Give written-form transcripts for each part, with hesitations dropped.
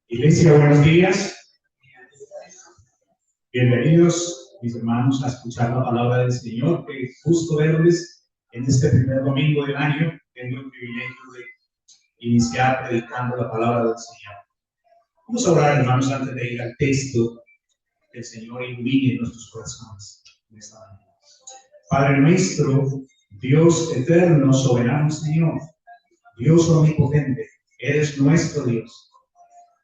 Iglesia, buenos días. Bienvenidos, mis hermanos, a escuchar la palabra del Señor. Qué gusto verles en este primer domingo del año. Tengo el privilegio de iniciar predicando la palabra del Señor. Vamos a orar, hermanos, antes de ir al texto. Que el Señor ilumine nuestros corazones en esta mañana. Padre nuestro, Dios eterno, soberano Señor, Dios omnipotente, eres nuestro Dios.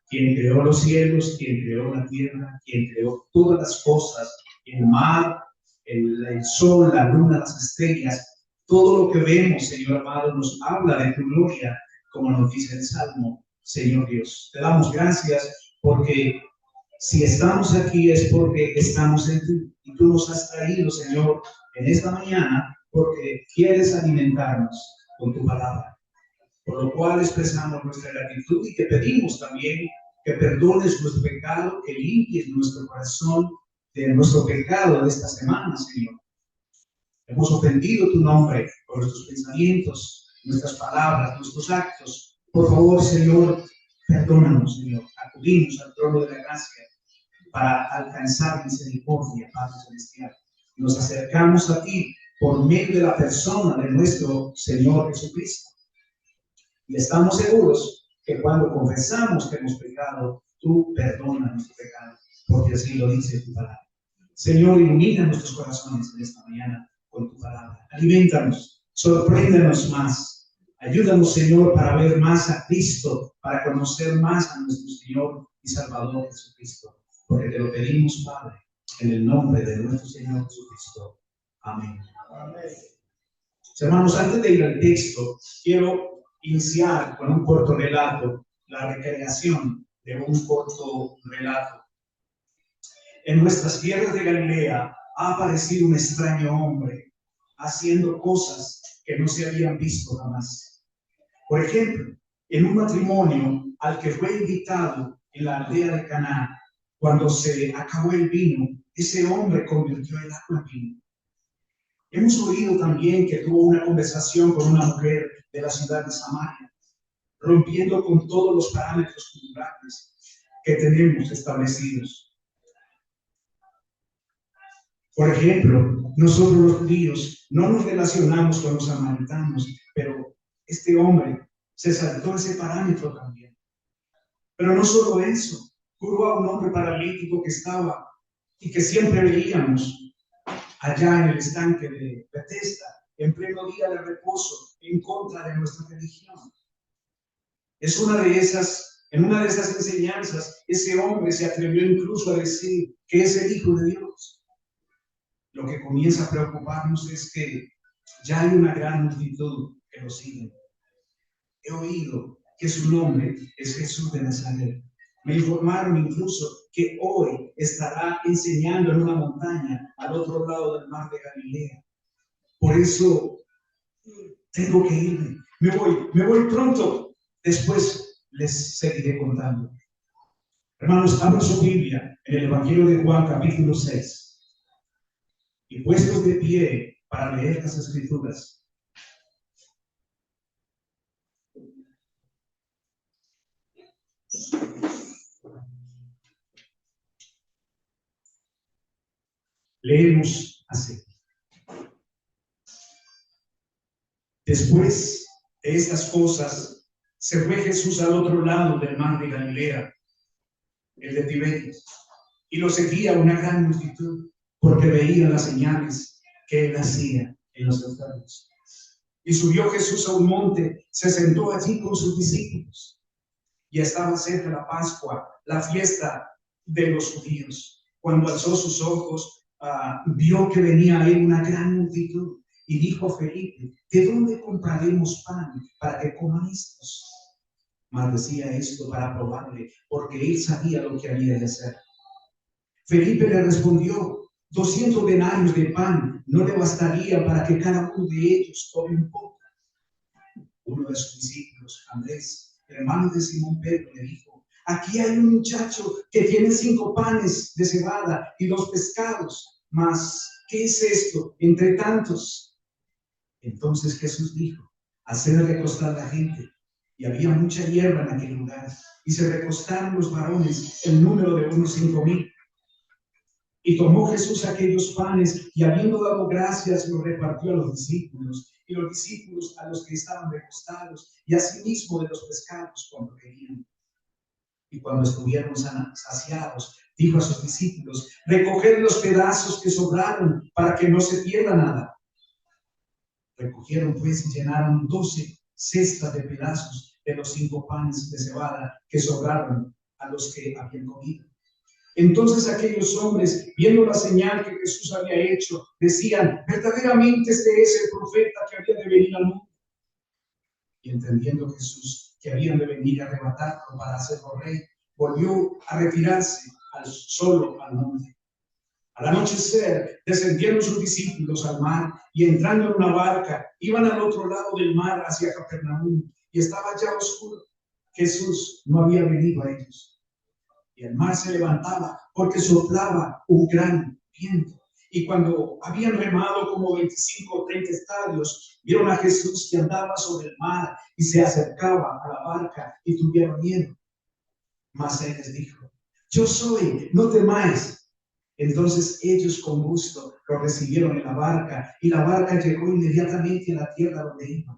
Quien creó los cielos, quien creó la tierra, quien creó todas las cosas, el mar, el sol, la luna, las estrellas, todo lo que vemos, Señor amado, nos habla de tu gloria, como nos dice el Salmo, Señor Dios. Te damos gracias porque si estamos aquí es porque estamos en ti, y tú nos has traído, Señor, en esta mañana, porque quieres alimentarnos con tu palabra. Por lo cual expresamos nuestra gratitud y te pedimos también que perdones nuestro pecado, que limpies nuestro corazón de nuestro pecado de esta semana, Señor. Hemos ofendido tu nombre con nuestros pensamientos, nuestras palabras, nuestros actos. Por favor, Señor, perdónanos, Señor. Acudimos al trono de la gracia para alcanzar misericordia, Padre Celestial. Nos acercamos a ti por medio de la persona de nuestro Señor Jesucristo. Y estamos seguros que cuando confesamos que hemos pecado, tú perdonas nuestro pecado, porque así lo dice tu palabra. Señor, ilumina nuestros corazones en esta mañana con tu palabra. Alimentanos, sorpréndenos más. Ayúdanos, Señor, para ver más a Cristo, para conocer más a nuestro Señor y Salvador Jesucristo. Porque te lo pedimos, Padre, en el nombre de nuestro Señor Jesucristo. Amén. Amén. Hermanos, antes de ir al texto, quiero iniciar con un corto relato, la recreación de un corto relato. En nuestras tierras de Galilea ha aparecido un extraño hombre haciendo cosas que no se habían visto jamás. Por ejemplo, en un matrimonio al que fue invitado en la aldea de Caná, cuando se acabó el vino, ese hombre convirtió el agua en vino. Hemos oído también que tuvo una conversación con una mujer de la ciudad de Samaria, rompiendo con todos los parámetros culturales que tenemos establecidos. Por ejemplo, nosotros los judíos no nos relacionamos con los samaritanos, pero este hombre se saltó ese parámetro también. Pero no solo eso, curó a un hombre paralítico que estaba y que siempre veíamos allá en el estanque de Bethesda, en pleno día de reposo, en contra de nuestra religión. En una de esas enseñanzas, ese hombre se atrevió incluso a decir que es el Hijo de Dios. Lo que comienza a preocuparnos es que ya hay una gran multitud que lo sigue. He oído que su nombre es Jesús de Nazaret. Me informaron incluso que hoy estará enseñando en una montaña al otro lado del mar de Galilea. Por eso tengo que irme. Me voy pronto. Después les seguiré contando. Hermanos, abran su Biblia en el Evangelio de Juan, capítulo 6. Y puestos de pie para leer las Escrituras. Leemos así. Después de estas cosas, se fue Jesús al otro lado del mar de Galilea, el de Tiberias, y lo seguía una gran multitud, porque veían las señales que él hacía en los enfermos. Y subió Jesús a un monte, se sentó allí con sus discípulos, y estaba cerca la Pascua, la fiesta de los judíos. Cuando alzó sus ojos, vio que venía a él una gran multitud, y dijo a Felipe: ¿de dónde compraremos pan para que coman estos? Mas decía esto para probarle, porque él sabía lo que había de hacer. Felipe le respondió: 200 denarios de pan no le bastaría para que cada uno de ellos tome un poco. Uno de sus discípulos, Andrés, hermano de Simón Pedro, le dijo: aquí hay un muchacho que tiene 5 panes de cebada y 2 pescados, mas ¿qué es esto entre tantos? Entonces Jesús dijo: haced recostar la gente. y había mucha hierba en aquel lugar, y se recostaron los varones, el número de unos 5,000. Y tomó Jesús aquellos panes, y habiendo dado gracias, los repartió a los discípulos, y los discípulos a los que estaban recostados, y asimismo de los pescados cuando querían. Y cuando estuvieron saciados, dijo a sus discípulos: recoged los pedazos que sobraron, para que no se pierda nada. Recogieron pues y llenaron 12 cestas de pedazos de los 5 panes de cebada que sobraron a los que habían comido. Entonces aquellos hombres, viendo la señal que Jesús había hecho, decían: verdaderamente este es el profeta que había de venir al mundo. Y entendiendo Jesús que habían de venir a arrebatarlo para hacerlo rey, volvió a retirarse solo al monte. Al anochecer descendieron sus discípulos al mar, y entrando en una barca iban al otro lado del mar hacia Capernaum, y estaba ya oscuro. Jesús no había venido a ellos, y el mar se levantaba porque soplaba un gran viento. Y cuando habían remado como 25 o 30 estadios, vieron a Jesús que andaba sobre el mar y se acercaba a la barca, y tuvieron miedo. Mas él les dijo: yo soy, no temáis. Entonces ellos con gusto lo recibieron en la barca, y la barca llegó inmediatamente a la tierra donde iban.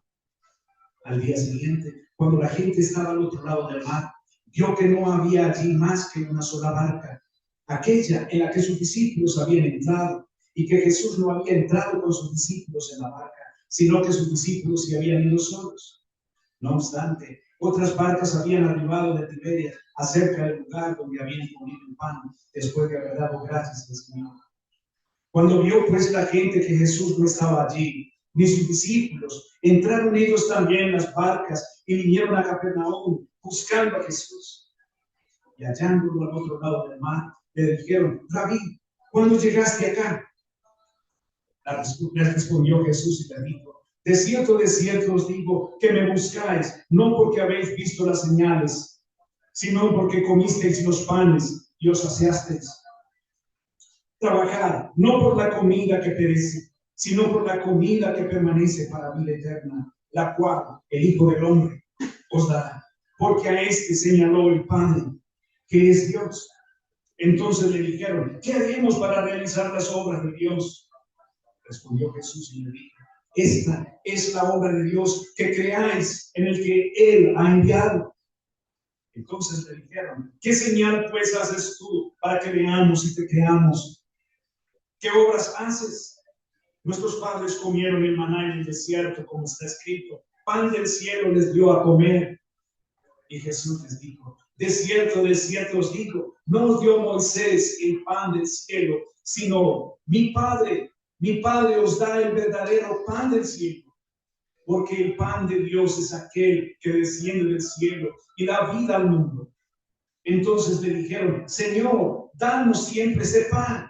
Al día siguiente, cuando la gente estaba al otro lado del mar, vio que no había allí más que una sola barca, aquella en la que sus discípulos habían entrado, y que Jesús no había entrado con sus discípulos en la barca, sino que sus discípulos se habían ido solos. No obstante, otras barcas habían arribado de Tiberias acerca del lugar donde habían comido el pan, después de haber dado gracias al Señor. Cuando vio pues la gente que Jesús no estaba allí, ni sus discípulos, entraron ellos también en las barcas y vinieron a Capernaum buscando a Jesús. Y hallándolo al otro lado del mar, le dijeron: Rabí, ¿cuándo llegaste acá? Les respondió Jesús y le dijo: de cierto os digo que me buscáis, no porque habéis visto las señales, sino porque comisteis los panes y os saciasteis. Trabajad, no por la comida que perece, sino por la comida que permanece para vida eterna, la cual el Hijo del Hombre os dará, porque a este señaló el Padre, que es Dios. Entonces le dijeron: ¿qué haremos para realizar las obras de Dios? Respondió Jesús y le dijo: esta es la obra de Dios, que creáis en el que Él ha enviado. Entonces le dijeron: ¿qué señal pues haces tú para que veamos y te creamos? ¿Qué obras haces? Nuestros padres comieron el maná en el desierto, como está escrito: pan del cielo les dio a comer. Y Jesús les dijo: de cierto os digo, no os dio Moisés el pan del cielo, sino mi Padre os da el verdadero pan del cielo. Porque el pan de Dios es aquel que desciende del cielo y da vida al mundo. Entonces le dijeron: Señor, danos siempre ese pan.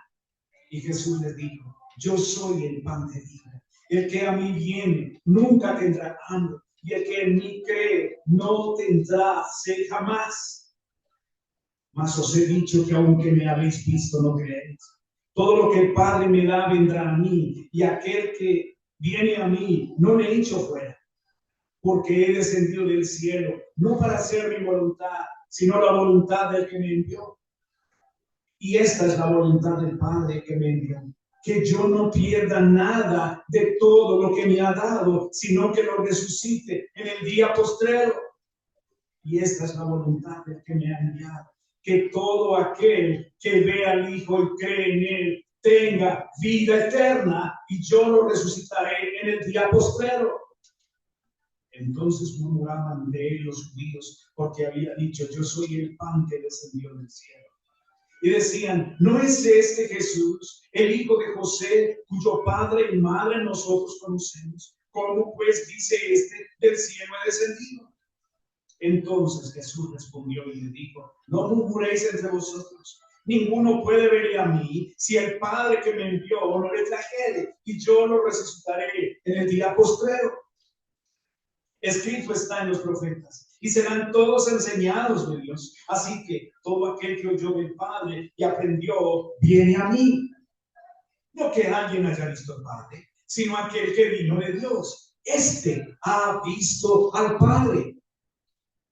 Y Jesús les dijo: yo soy el pan de vida. El que a mí viene nunca tendrá hambre, y el que en mí cree no tendrá sed jamás. Mas os he dicho que aunque me habéis visto, no creéis. Todo lo que el Padre me da vendrá a mí, y aquel que viene a mí no le echo fuera, porque he descendido del cielo, no para hacer mi voluntad, sino la voluntad del que me envió. Y esta es la voluntad del Padre que me envió, que yo no pierda nada de todo lo que me ha dado, sino que lo resucite en el día postrero. Y esta es la voluntad del que me ha enviado, que todo aquel que ve al Hijo y cree en Él tenga vida eterna, y yo lo resucitaré en el día postrero. Entonces murmuraban de él los judíos, porque había dicho: yo soy el pan que descendió del cielo. Y decían: ¿no es este Jesús, el hijo de José, cuyo padre y madre nosotros conocemos? ¿Cómo pues dice este: del cielo he descendido? Entonces Jesús respondió y le dijo: no murmuréis entre vosotros. Ninguno puede venir a mí si el Padre que me envió no le trajere, y yo lo resucitaré en el día postrero. Escrito está en los profetas: y serán todos enseñados de Dios. Así que todo aquel que oyó del Padre y aprendió, viene a mí. No que alguien haya visto al Padre, sino aquel que vino de Dios. Este ha visto al Padre.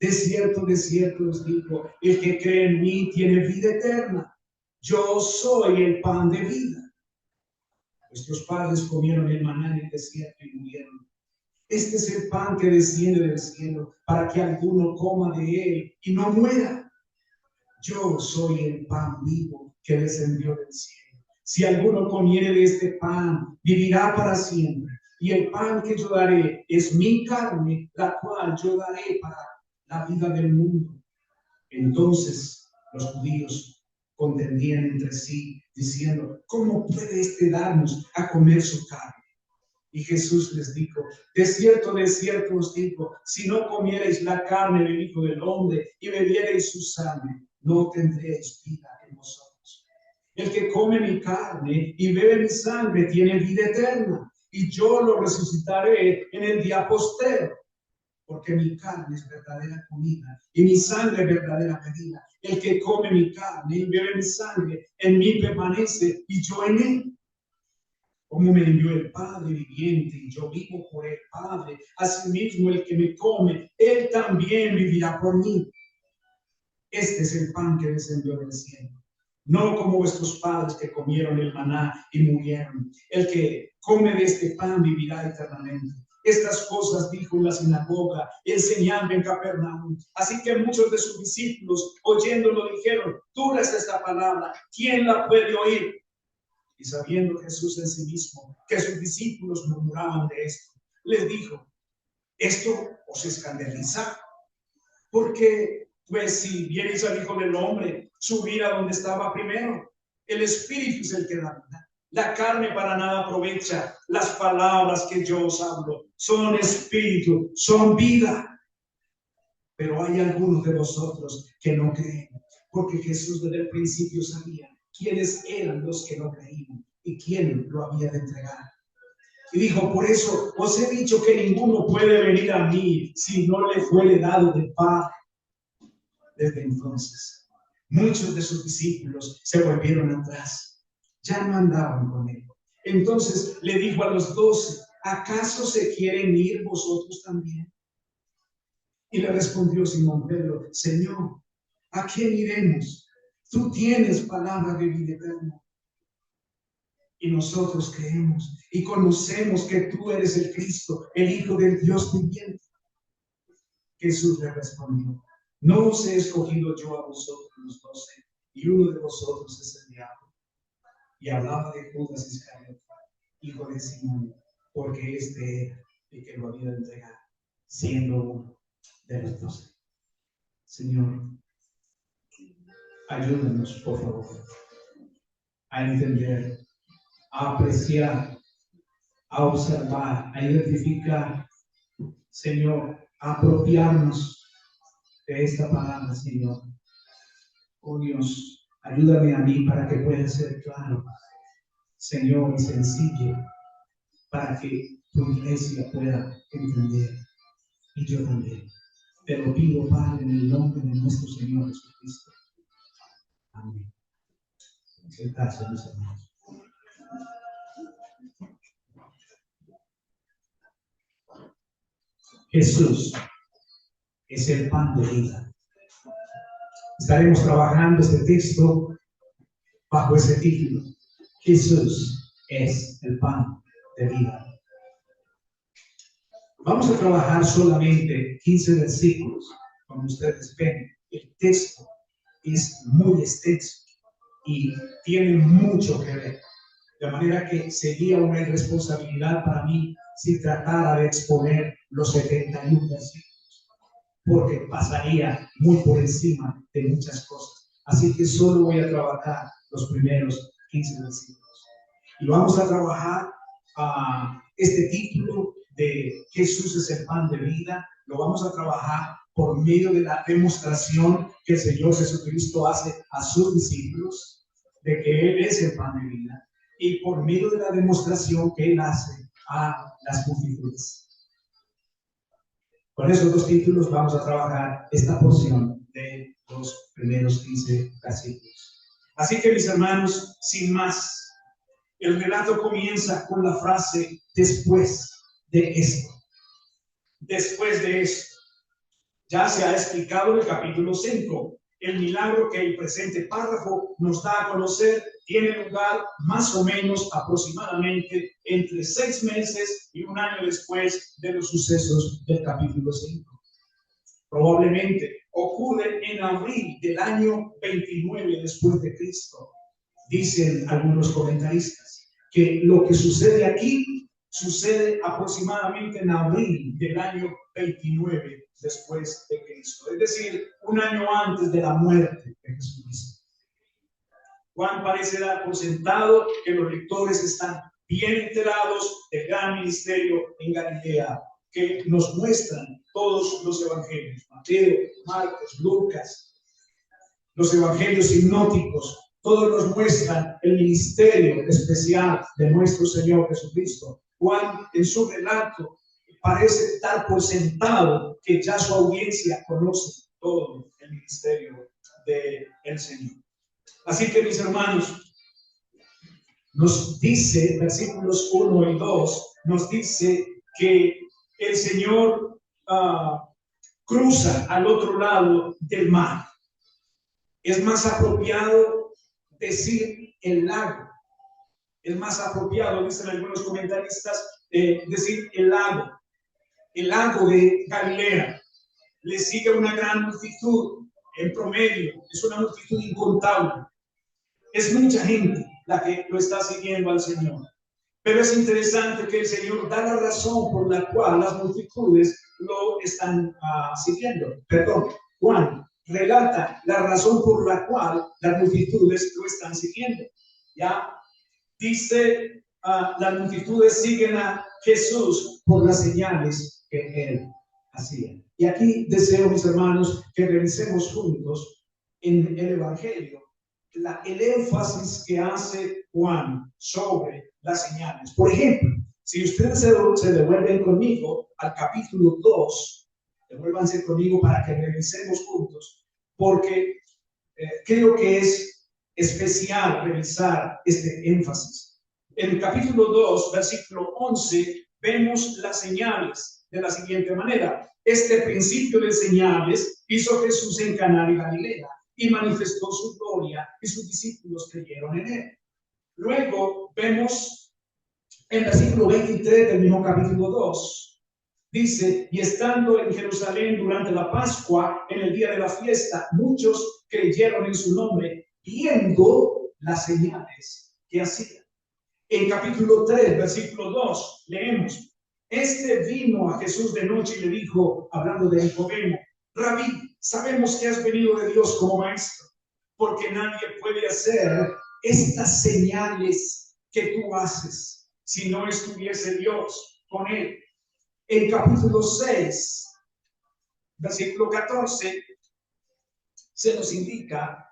de cierto os digo, el que cree en mí tiene vida eterna. Yo soy el pan de vida. Nuestros padres comieron el maná en el desierto y murieron. Este es el pan que desciende del cielo, para que alguno coma de él y no muera. Yo soy el pan vivo que descendió del cielo. Si alguno comiere de este pan, vivirá para siempre. Y el pan que yo daré es mi carne, la cual yo daré para la vida del mundo. Entonces los judíos contendían entre sí, diciendo, ¿cómo puede este darnos a comer su carne? Y Jesús les dijo, de cierto os digo, si no comierais la carne del Hijo del Hombre y bebierais su sangre, no tendréis vida en vosotros. El que come mi carne y bebe mi sangre tiene vida eterna, y yo lo resucitaré en el día postrero. Porque mi carne es verdadera comida y mi sangre verdadera bebida. El que come mi carne y bebe mi sangre, en mí permanece y yo en él. Como me envió el Padre viviente y yo vivo por el Padre, asimismo el que me come, él también vivirá por mí. Este es el pan que descendió del cielo. No como vuestros padres que comieron el maná y murieron. El que come de este pan vivirá eternamente. Estas cosas dijo en la sinagoga, enseñando en Capernaum. Así que muchos de sus discípulos, oyéndolo, dijeron, dura es esta palabra, ¿quién la puede oír? Y sabiendo Jesús en sí mismo que sus discípulos murmuraban de esto, les dijo, ¿esto os escandaliza? Porque, pues, si vierais al Hijo del Hombre subir a donde estaba primero, el Espíritu es el que da vida. La carne para nada aprovecha. Las palabras que yo os hablo son espíritu, son vida. Pero hay algunos de vosotros que no creen, porque Jesús desde el principio sabía quiénes eran los que no creían y quién lo había de entregar. Y dijo, por eso os he dicho que ninguno puede venir a mí si no le fuere dado del Padre. Desde entonces, muchos de sus discípulos se volvieron atrás. Ya no andaban con él. Entonces le dijo a los 12, ¿acaso se quieren ir vosotros también? Y le respondió Simón Pedro, Señor, ¿a quién iremos? Tú tienes palabra de vida eterna. Y nosotros creemos y conocemos que tú eres el Cristo, el Hijo del Dios viviente. Jesús le respondió, no os he escogido yo a vosotros los 12, y uno de vosotros es el diablo. Y hablaba de Judas Iscariote, hijo de Simón, porque este era el que lo había de entregar, siendo uno de los 12. Señor, ayúdanos, por favor, a entender, a apreciar, a observar, a identificar, Señor, a apropiarnos de esta palabra, Señor. Oh Dios, ayúdame a mí para que pueda ser claro, Señor, y sencillo, para que tu iglesia pueda entender, y yo también. Te lo pido, Padre, en el nombre de nuestro Señor Jesucristo. Amén. Sentarse, mis hermanos. Jesús es el pan de vida. Estaremos trabajando este texto bajo ese título. Jesús es el pan de vida. Vamos a trabajar solamente 15 versículos. Como ustedes ven, el texto es muy extenso y tiene mucho que ver. De manera que sería una irresponsabilidad para mí si tratara de exponer los 71 versículos, porque pasaría muy por encima de muchas cosas. Así que solo voy a trabajar los primeros 15 versículos. Y vamos a trabajar este título de Jesús es el pan de vida. Lo vamos a trabajar por medio de la demostración que el Señor Jesucristo hace a sus discípulos de que Él es el pan de vida, y por medio de la demostración que Él hace a las multitudes. Con esos dos títulos vamos a trabajar esta porción de los primeros 15 versículos. Así que, mis hermanos, sin más, el relato comienza con la frase después de esto. Después de esto. Ya se ha explicado en el capítulo 5. El milagro que el presente párrafo nos da a conocer tiene lugar más o menos aproximadamente entre 6 meses y 1 año después de los sucesos del capítulo 5. Probablemente ocurre en abril del año 29 después de Cristo. Dicen algunos comentaristas que lo que sucede aquí sucede aproximadamente en abril del año 29 después de Cristo, es decir, 1 año antes de la muerte de Jesucristo. Juan parece dar por sentado que los lectores están bien enterados del gran ministerio en Galilea que nos muestran todos los evangelios: Mateo, Marcos, Lucas, los evangelios sinópticos. Todos nos muestran el ministerio especial de nuestro Señor Jesucristo. Juan, en su relato, parece dar por sentado que ya su audiencia conoce todo el ministerio del Señor. Así que, mis hermanos, nos dice, versículos 1 y 2, nos dice que el Señor cruza al otro lado del mar. Es más apropiado decir el lago. Es más apropiado, dicen algunos comentaristas, decir el lago de Galilea. Le sigue una gran multitud, en promedio, es una multitud incontable. Es mucha gente la que lo está siguiendo al Señor. Pero es interesante que el Señor da la razón por la cual las multitudes lo están siguiendo. Juan relata la razón por la cual las multitudes lo están siguiendo. Ya dice, las multitudes siguen a Jesús por las señales que él hacía. Y aquí deseo, mis hermanos, que revisemos juntos en el Evangelio el énfasis que hace Juan sobre las señales. Por ejemplo, si ustedes se devuelven conmigo al capítulo 2, devuélvanse conmigo para que revisemos juntos, porque creo que es especial revisar este énfasis. En el capítulo 2, versículo 11, vemos las señales de la siguiente manera. Este principio de señales hizo Jesús en Caná de Galilea y manifestó su gloria, y sus discípulos creyeron en él. Luego vemos en versículo 23 del mismo capítulo 2, dice: y estando en Jerusalén durante la Pascua, en el día de la fiesta, muchos creyeron en su nombre, viendo las señales que hacía. En capítulo 3, versículo 2, leemos: este vino a Jesús de noche y le dijo, hablando de Nicodemo: Rabí, sabemos que has venido de Dios como maestro, porque nadie puede hacer estas señales que tú haces si no estuviese Dios con él. En capítulo 6, versículo 14, se nos indica: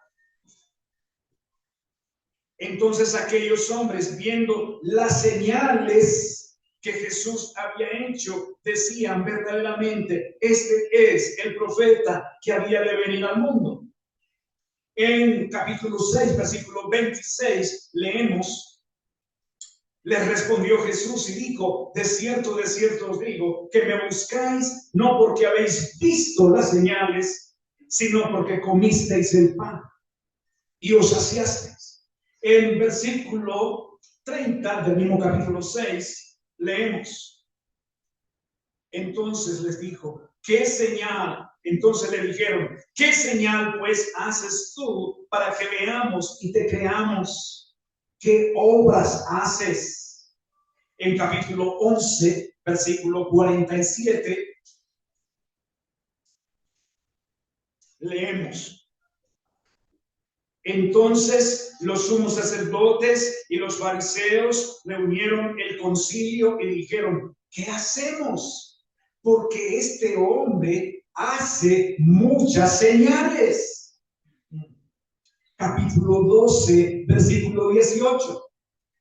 entonces aquellos hombres, viendo las señales que Jesús había hecho, decían verdaderamente: este es el profeta que había de venir al mundo. En capítulo 6, versículo 26, leemos: les respondió Jesús y dijo: de cierto os digo, que me buscáis no porque habéis visto las señales, sino porque comisteis el pan y os saciasteis. En versículo 30 del mismo capítulo 6, leemos: entonces les dijo: ¿qué señal? Entonces le dijeron: ¿qué señal pues haces tú para que veamos y te creamos? ¿Qué obras haces? En capítulo 11, versículo 47, leemos: entonces los sumos sacerdotes y los fariseos reunieron el concilio y dijeron: ¿qué hacemos? Porque este hombre hace muchas señales. Capítulo 12, versículo 18,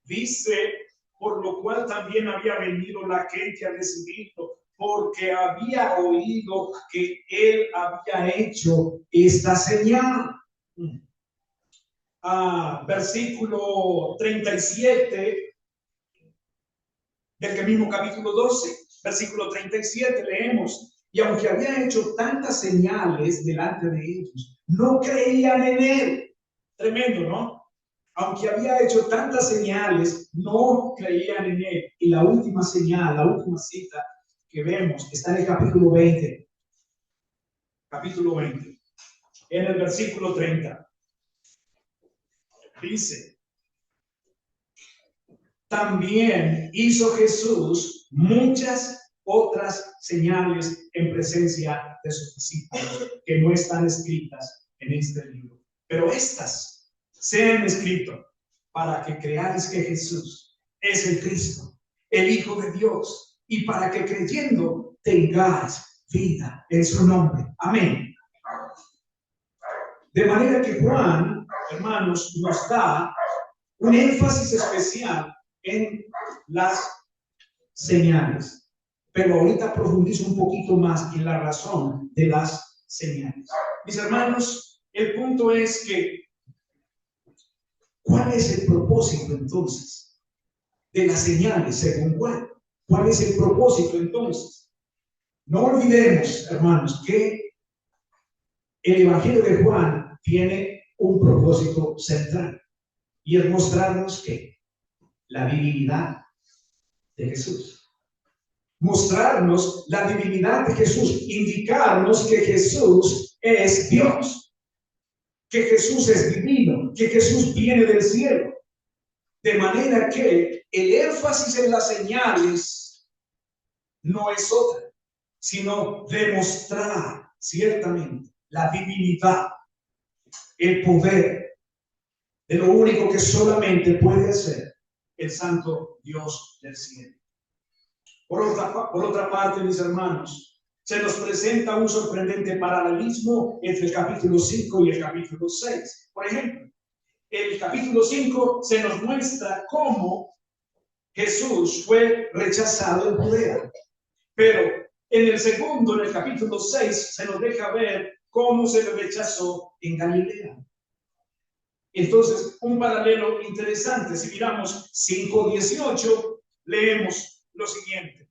dice: por lo cual también había venido la gente a recibirlo, porque había oído que él había hecho esta señal. Versículo 37 del mismo capítulo 12, versículo 37, leemos: Y aunque había hecho tantas señales delante de ellos, no creían en él. Tremendo, ¿no? Aunque había hecho tantas señales, no creían en él. Y la última señal, la última cita que vemos está en el capítulo 20. Capítulo 20. En el versículo 30. Dice: también hizo Jesús muchas otras señales en presencia de sus discípulos que no están escritas en este libro. Pero estas se han escrito para que creáis que Jesús es el Cristo, el Hijo de Dios, y para que creyendo tengáis vida en su nombre. Amén. De manera que Juan, hermanos, nos da un énfasis especial en las señales. Pero ahorita profundizo un poquito más en la razón de las señales. Mis hermanos, el punto es que, ¿cuál es el propósito entonces de las señales según Juan? ¿Cuál es el propósito entonces? No olvidemos, hermanos, que el Evangelio de Juan tiene un propósito central, y es mostrarnos que la divinidad de Jesús. Mostrarnos la divinidad de Jesús, indicarnos que Jesús es Dios, que Jesús es divino, que Jesús viene del cielo. De manera que el énfasis en las señales no es otra, sino demostrar ciertamente la divinidad, el poder de lo único que solamente puede hacer el santo Dios del cielo. Por otra parte, mis hermanos, se nos presenta un sorprendente paralelismo entre el capítulo 5 y el capítulo 6. Por ejemplo, en el capítulo 5 se nos muestra cómo Jesús fue rechazado en Judea. Pero en el segundo, en el capítulo 6, se nos deja ver cómo se le rechazó en Galilea. Entonces, un paralelo interesante. Si miramos 5:18, leemos lo siguiente: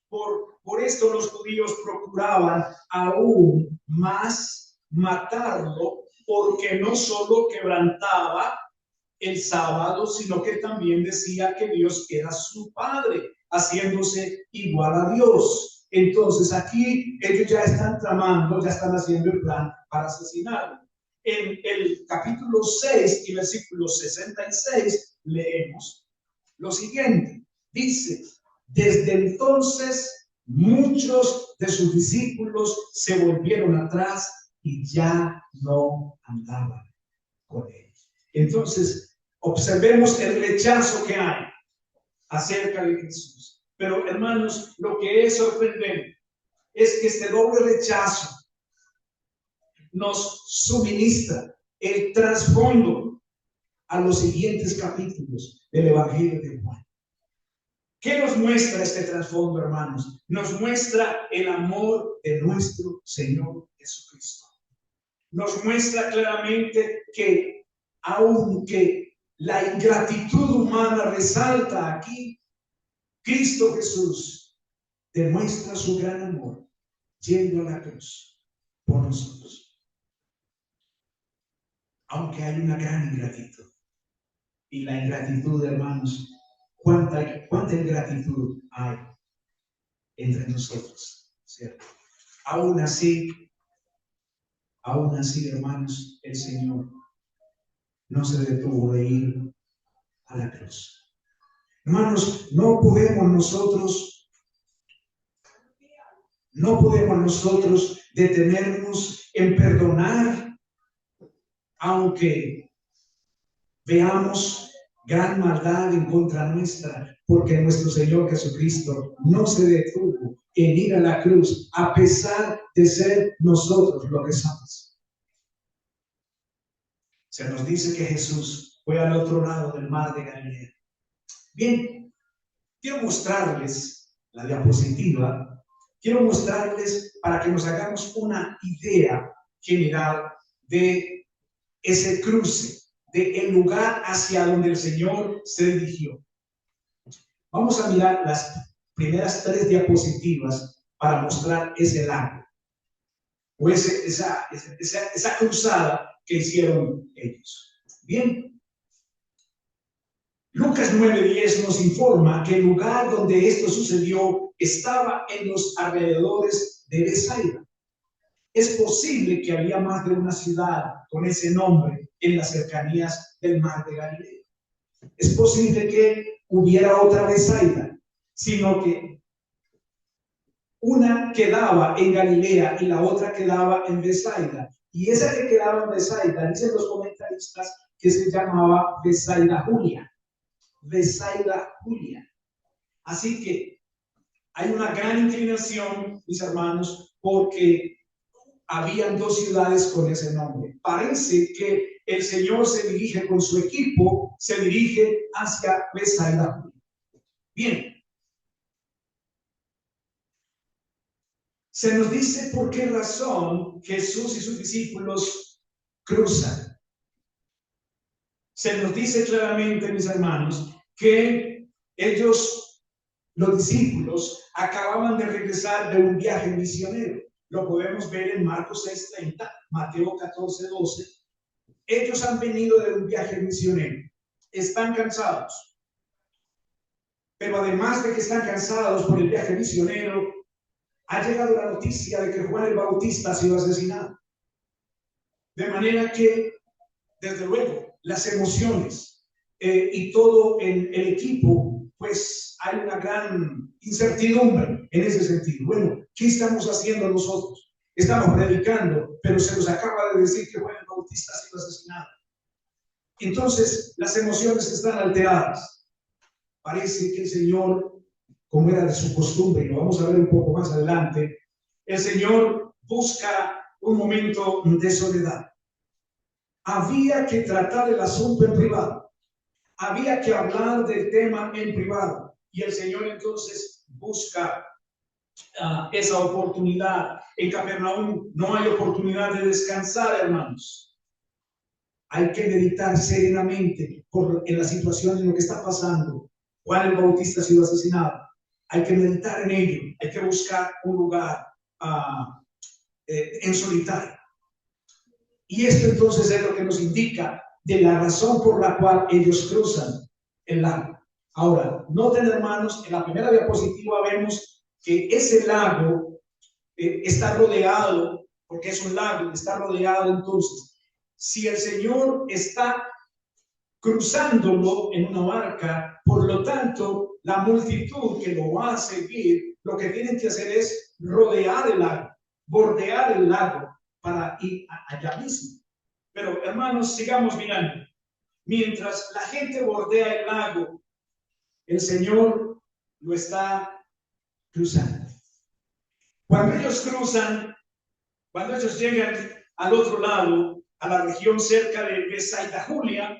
por esto los judíos procuraban aún más matarlo, porque no solo quebrantaba el sábado, sino que también decía que Dios era su Padre, haciéndose igual a Dios. Entonces aquí ellos ya están tramando, ya están haciendo el plan para asesinarlo. En el capítulo 6 y versículo 66 leemos lo siguiente. Dice: desde entonces muchos de sus discípulos se volvieron atrás y ya no andaban con él. Entonces, observemos el rechazo que hay acerca de Jesús. Pero, hermanos, lo que es sorprendente es que este doble rechazo nos suministra el trasfondo a los siguientes capítulos del Evangelio de Juan. ¿Qué nos muestra este trasfondo, hermanos? Nos muestra el amor de nuestro Señor Jesucristo. Nos muestra claramente que, aunque la ingratitud humana resalta aquí, Cristo Jesús demuestra su gran amor yendo a la cruz por nosotros. Aunque hay una gran ingratitud. Y la ingratitud, hermanos, ¿cuánta ingratitud hay entre nosotros? ¿Cierto? Aún así, hermanos, el Señor no se detuvo de ir a la cruz. Hermanos, no podemos nosotros detenernos en perdonar, aunque veamos gran maldad en contra nuestra, porque nuestro Señor Jesucristo no se detuvo en ir a la cruz, a pesar de ser nosotros los que somos. Se nos dice que Jesús fue al otro lado del mar de Galilea. Bien, quiero mostrarles la diapositiva, quiero mostrarles para que nos hagamos una idea general de ese cruce, del lugar hacia donde el Señor se dirigió. Vamos a mirar las primeras 3 diapositivas para mostrar ese lago o esa cruzada que hicieron ellos. Bien, Lucas 9:10 nos informa que el lugar donde esto sucedió estaba en los alrededores de Betsaida. Es posible que había más de una ciudad con ese nombre en las cercanías del mar de Galilea. Es posible que hubiera otra Betsaida, sino que una quedaba en Galilea y la otra quedaba en Betsaida. Y esa que quedaba en Betsaida, dicen los comentaristas, que se llamaba Betsaida Julia. Betsaida Julia. Así que hay una gran inclinación, mis hermanos, porque habían dos ciudades con ese nombre. Parece que el Señor se dirige con su equipo, se dirige hacia Betsaida Julia. Bien. Se nos dice por qué razón Jesús y sus discípulos cruzan. Se nos dice claramente, mis hermanos, que ellos, los discípulos, acababan de regresar de un viaje misionero. Lo podemos ver en Marcos 6:30, Mateo 14:12. Ellos han venido de un viaje misionero. Están cansados. Pero además de que están cansados por el viaje misionero, ha llegado la noticia de que Juan el Bautista ha sido asesinado. De manera que, desde luego, las emociones y todo el equipo, pues hay una gran incertidumbre en ese sentido. Bueno, ¿qué estamos haciendo nosotros? Estamos predicando, pero se nos acaba de decir que Juan el Bautista ha sido asesinado. Entonces, las emociones están alteradas. Parece que el Señor, como era de su costumbre, y lo vamos a ver un poco más adelante, el Señor busca un momento de soledad. Había que tratar el asunto en privado. Había que hablar del tema en privado. Y el Señor entonces busca esa oportunidad. En Capernaum no hay oportunidad de descansar, hermanos. Hay que meditar serenamente en la situación, en lo que está pasando. Juan el Bautista ha sido asesinado. Hay que meditar en ello. Hay que buscar un lugar en solitario. Y esto entonces es lo que nos indica de la razón por la cual ellos cruzan el lago. Ahora, noten, hermanos, en la primera diapositiva vemos que ese lago está rodeado, porque es un lago, está rodeado. Entonces, si el Señor está cruzándolo en una barca, por lo tanto, la multitud que lo va a seguir, lo que tienen que hacer es rodear el lago, bordear el lago para ir allá mismo. Pero, hermanos, sigamos mirando. Mientras la gente bordea el lago, el Señor lo está cruzando. Cuando ellos cruzan, cuando ellos llegan al otro lado, a la región cerca de Betsaida Julia,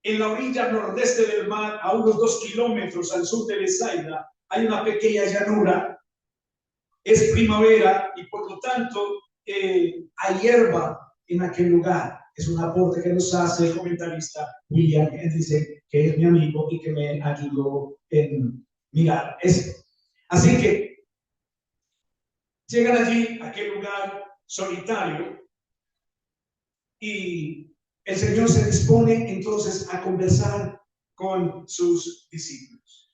en la orilla nordeste del mar, a unos 2 kilómetros al sur de Betsaida, hay una pequeña llanura. Es primavera y por lo tanto hay hierba en aquel lugar. Es un aporte que nos hace el comentarista William Hendrickson, que es mi amigo y que me ayudó en mirar esto. Así que llegan allí, a aquel lugar solitario, y el Señor se dispone entonces a conversar con sus discípulos.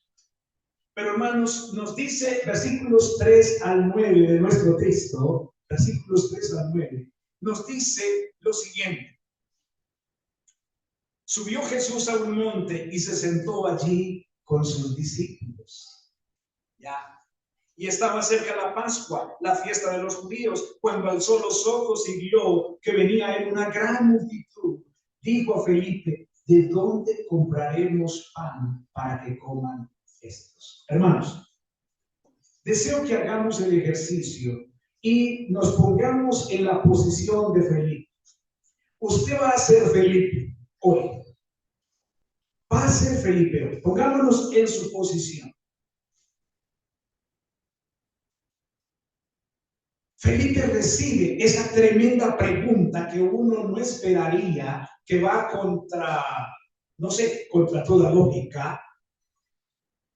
Pero, hermanos, nos dice versículos 3 al 9 de nuestro texto, versículos 3 al 9, nos dice lo siguiente. Subió Jesús a un monte y se sentó allí con sus discípulos. Y estaba cerca la Pascua, la fiesta de los judíos. Cuando alzó los ojos y vio que venía en una gran multitud, dijo a Felipe: ¿de dónde compraremos pan para que coman estos? Hermanos, deseo que hagamos el ejercicio y nos pongamos en la posición de Felipe. Usted va a ser Felipe hoy. Va a ser Felipe hoy. Pongámonos en su posición. Felipe recibe esa tremenda pregunta que uno no esperaría, que va contra, no sé, contra toda lógica.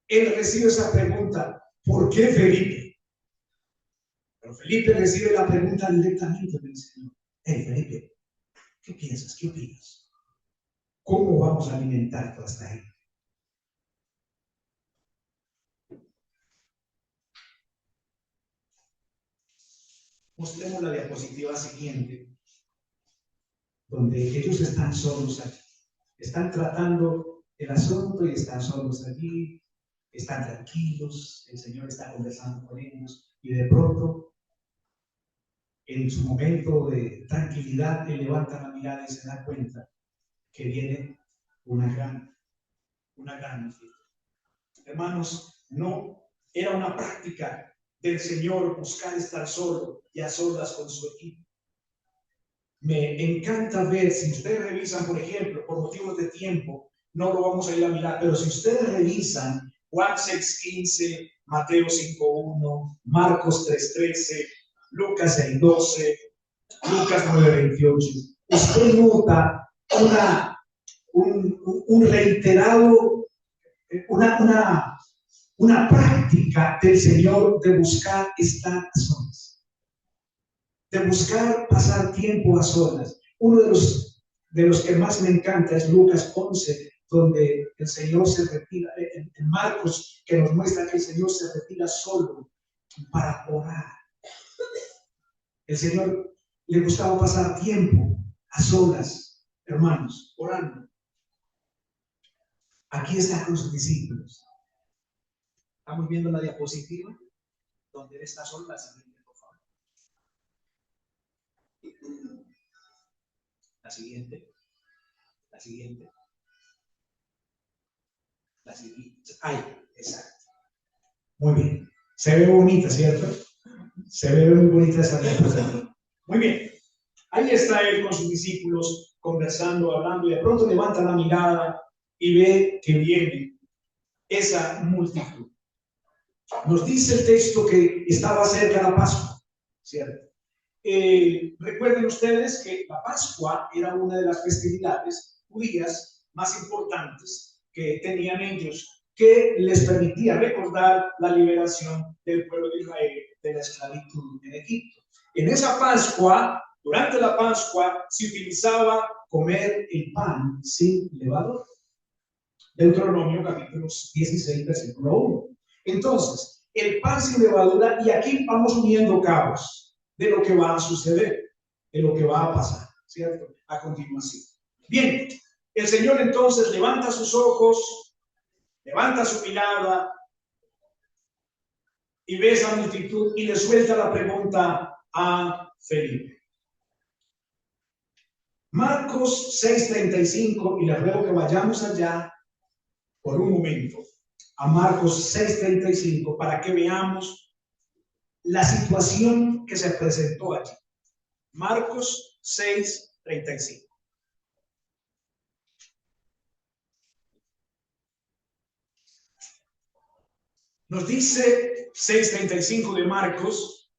Él recibe esa pregunta: ¿por qué Felipe? Pero Felipe recibe la pregunta directamente del Señor. Hey, Felipe, ¿qué piensas? ¿Qué opinas? ¿Cómo vamos a alimentar toda esta gente? Mostremos la diapositiva siguiente, donde ellos están solos aquí. Están tratando el asunto y están solos allí, están tranquilos, el Señor está conversando con ellos y de pronto, en su momento de tranquilidad, él levanta la mirada y se da cuenta que viene una gran noticia. Hermanos, no era una práctica del Señor buscar estar solo y a solas con su equipo. Me encanta ver, si ustedes revisan, por ejemplo, por motivos de tiempo, no lo vamos a ir a mirar, pero si ustedes revisan Juan 6:15, Mateo 5:1, Marcos 3:13, Lucas 6:12, Lucas 9:28, usted nota un reiterado, una práctica del Señor de buscar estar a solas, de buscar pasar tiempo a solas. Uno de los que más me encanta es Lucas 11, donde el Señor se retira, en Marcos, que nos muestra que el Señor se retira solo para orar. El Señor le gustaba pasar tiempo a solas, hermanos, orando. Aquí está con sus discípulos. Estamos viendo la diapositiva donde él está solo. La siguiente, por favor. La siguiente. La siguiente. La siguiente. Ahí, exacto. Muy bien. Se ve bonita, ¿cierto? Se ve muy bonita esa diapositiva. Muy bien. Ahí está él con sus discípulos conversando, hablando, y de pronto levanta la mirada y ve que viene esa multitud. Nos dice el texto que estaba cerca la Pascua, ¿cierto? Recuerden ustedes que la Pascua era una de las festividades judías más importantes que tenían ellos, que les permitía recordar la liberación del pueblo de Israel de la esclavitud en Egipto. En esa Pascua, durante la Pascua, se utilizaba comer el pan sin levadura. Deuteronomio capítulo 16, versículo 1. Entonces, el pan sin levadura, y aquí vamos uniendo cabos de lo que va a suceder, de lo que va a pasar, ¿cierto? A continuación. Bien, el Señor entonces levanta sus ojos, levanta su mirada y ve esa multitud y le suelta la pregunta a Felipe. Marcos 6:35, y les ruego que vayamos allá por un momento, a Marcos 6:35, para que veamos la situación que se presentó allí. Marcos 6:35. Nos dice 6:35 de Marcos: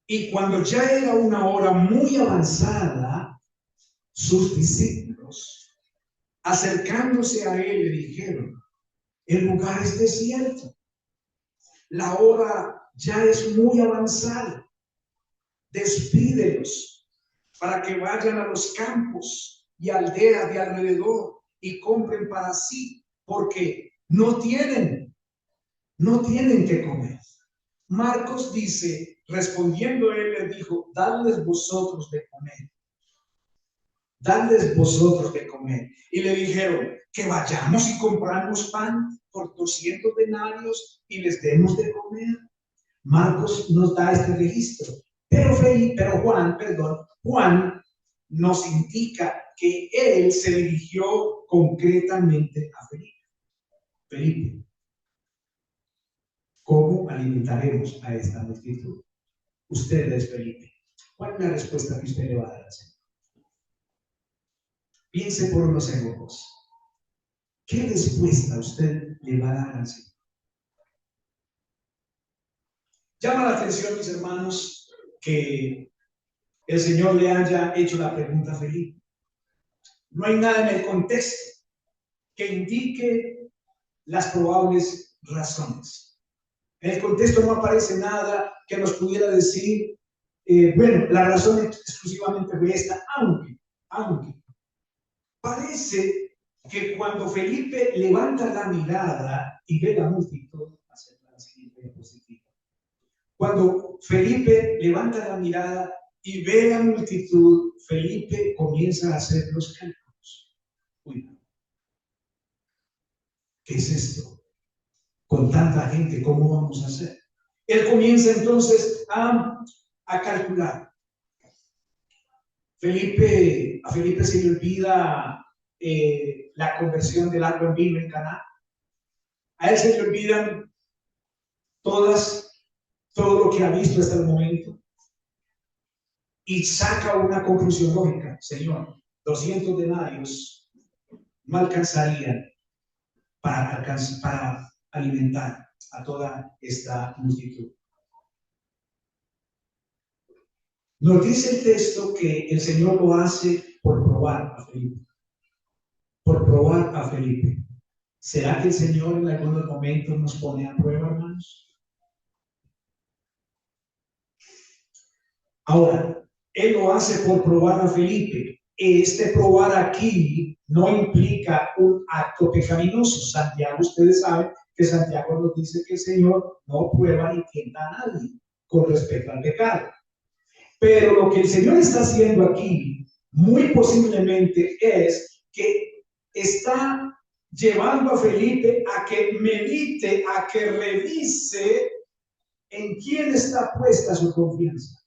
y cuando ya era una hora muy avanzada, sus discípulos, acercándose a él, le dijeron: el lugar es desierto, la hora ya es muy avanzada, despídelos para que vayan a los campos y aldeas de alrededor y compren para sí, porque no tienen que comer. Marcos dice, respondiendo él les dijo: dadles vosotros de comer. Dadles vosotros de comer. Y le dijeron: que vayamos y compramos pan por 200 denarios y les demos de comer. Marcos nos da este registro. Pero Juan nos indica que él se dirigió concretamente a Felipe. Felipe, ¿cómo alimentaremos a esta multitud? Usted es Felipe. ¿Cuál es la respuesta que usted le va a dar al Señor? Piense por unos segundos. ¿Qué respuesta usted le va a dar al Señor? Llama la atención, mis hermanos, que el Señor le haya hecho la pregunta a Felipe. No hay nada en el contexto que indique las probables razones. En el contexto no aparece nada que nos pudiera decir, bueno, la razón exclusivamente fue esta, aunque parece que cuando Felipe levanta la mirada y ve la multitud, hacer la siguiente diapositiva. Cuando Felipe levanta la mirada y ve la multitud, Felipe comienza a hacer los cálculos. Uy, ¿qué es esto? Con tanta gente, ¿cómo vamos a hacer? Él comienza entonces a calcular. A Felipe se le olvida la conversión del agua en vino en Caná. A él se le olvidan todo lo que ha visto hasta el momento. Y saca una conclusión lógica. Señor, 200 denarios no alcanzarían para alimentar a toda esta multitud. Nos dice el texto que el Señor lo hace por probar a Felipe. Por probar a Felipe. ¿Será que el Señor en algunos momentos nos pone a prueba, hermanos? Ahora, Él lo hace por probar a Felipe. Este probar aquí no implica un acto pecaminoso. Santiago, ustedes saben que Santiago nos dice que el Señor no prueba ni tienta a nadie con respecto al pecado. Pero lo que el Señor está haciendo aquí, muy posiblemente, es que está llevando a Felipe a que medite, a que revise en quién está puesta su confianza.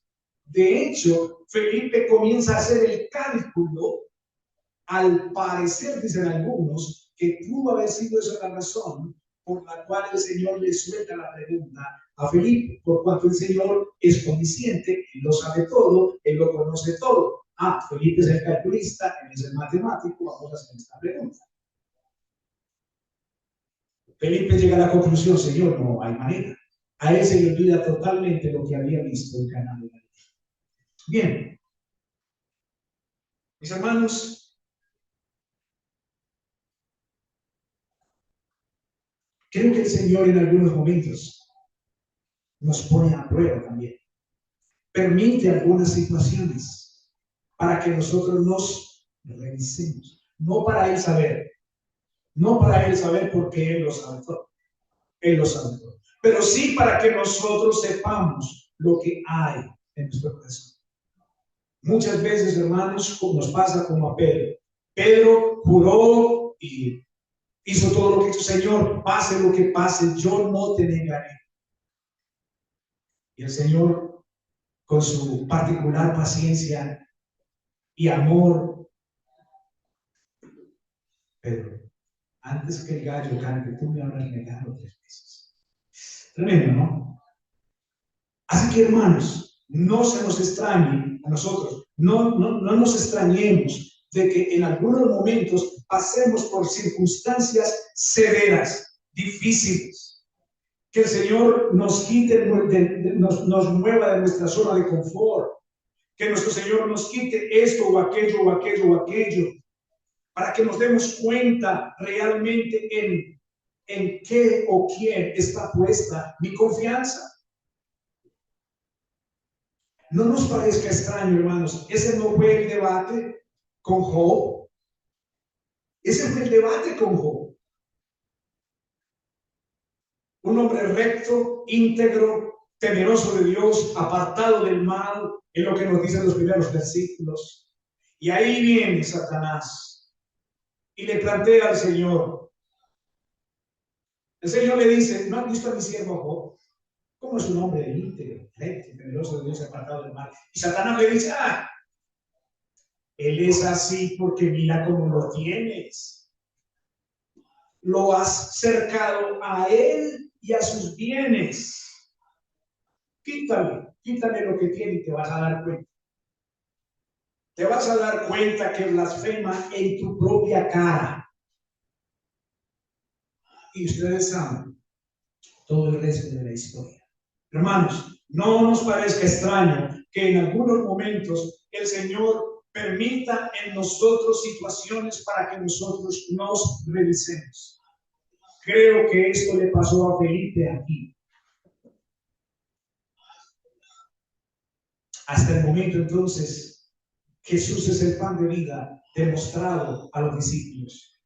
De hecho, Felipe comienza a hacer el cálculo, al parecer, dicen algunos, que pudo haber sido esa la razón por la cual el Señor le suelta la pregunta a Felipe, por cuanto el Señor es omnisciente, Él lo sabe todo, Él lo conoce todo. Felipe es el calculista, Él es el matemático, vamos a hacer esta pregunta. Felipe llega a la conclusión, Señor, no hay manera. A él se le olvida totalmente lo que había visto en Caná de Galilea. Bien, mis hermanos, creo que el Señor en algunos momentos nos pone a prueba también. Permite algunas situaciones para que nosotros nos revisemos. No para Él saber porque Él lo sabe todo. Él lo sabe todo. Pero sí para que nosotros sepamos lo que hay en nuestro corazón. Muchas veces, hermanos, nos pasa como a Pedro. Pedro juró y hizo todo lo que hizo. Señor, pase lo que pase, yo no te negaré. Y el Señor, con su particular paciencia y amor, Pedro, antes que el gallo cante, tú me habrás negado 3 veces. Tremendo, ¿no? Así que, hermanos, no se nos extrañe a nosotros, no nos extrañemos de que en algunos momentos pasemos por circunstancias severas, difíciles, que el Señor nos quite, nos mueva de nuestra zona de confort, que nuestro Señor nos quite esto o aquello o aquello o aquello, para que nos demos cuenta realmente en qué o quién está puesta mi confianza. No nos parezca extraño, hermanos, ese no fue el debate con Job. Ese fue el debate con Job. Un hombre recto, íntegro, temeroso de Dios, apartado del mal, es lo que nos dicen los primeros versículos. Y ahí viene Satanás y le plantea al Señor. El Señor le dice, ¿no has visto a mi siervo Job? ¿Cómo es un hombre íntegro, recto, temeroso de Dios, apartado del mal? Y Satanás le dice, él es así porque mira cómo lo tienes. Lo has cercado a él y a sus bienes. Quítale lo que tiene y te vas a dar cuenta. Te vas a dar cuenta que blasfema en tu propia cara. Y ustedes saben todo el resto de la historia. Hermanos, no nos parezca extraño que en algunos momentos el Señor permita en nosotros situaciones para que nosotros nos revisemos. Creo que esto le pasó a Felipe aquí. Hasta el momento entonces, Jesús es el pan de vida demostrado a los discípulos.